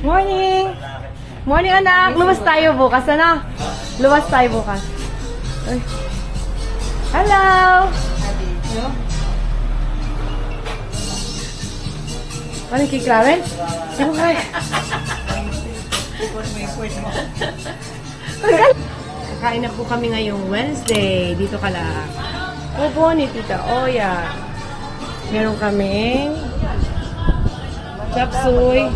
Morning! Morning, anak! Luwas tayo bukas, ano? Luwas tayo bukas. Ay. Hello! Hello? Ano, kay Clarence? Okay. Kakain na po kami ngayong Wednesday. Dito ka lang. Opo ni Tita Oya. Meron kaming chapsuy.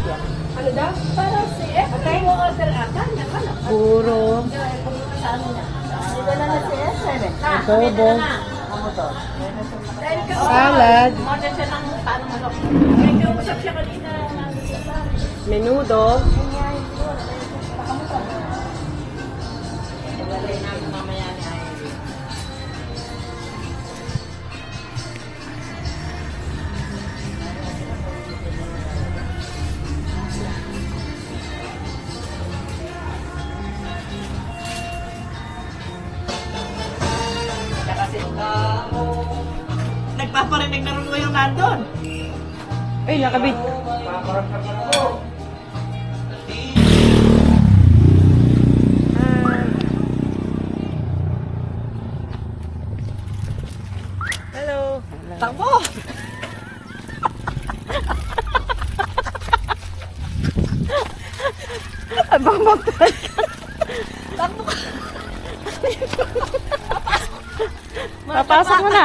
Ano daw? Para si F. Atay mo order ata. Puro. Adobo. Salad. Menudo. Nagpaparinig na rin mo yung nandun. Ay, nakabit. Hello. Takbo! Abang magtal ka. Takbo ka! Papasok mo na.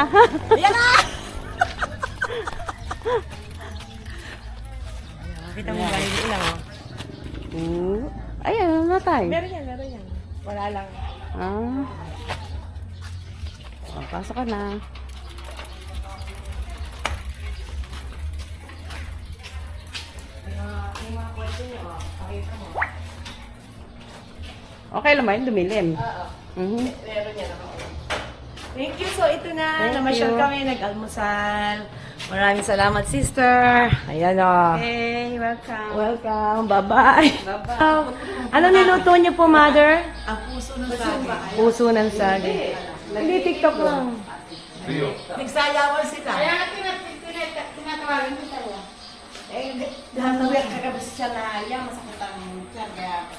Yan na! Kita mo ba yung ilang, oh? Ayan, ano na tayo? Meron yan. Wala lang. Ah. Oh, pasok ka na. Okay lang ba yun? Dumilim? Oo. Meron yan ako. Thank you. So, ito na. Thank Namasyal you. kami. Nag-almusal. Maraming salamat, sister. Ayan, oh. Hey, welcome. Welcome. Bye-bye. Bye-bye. Ano niluto niyo po, mother? Ang puso ng saging. Puso ng saging. Hindi, TikTok lang. Nagsayawan sila. Kaya tinatawagan ko tayo. Eh, nakawir ka kasi siya na yan. Masakit ang tiyan. Kaya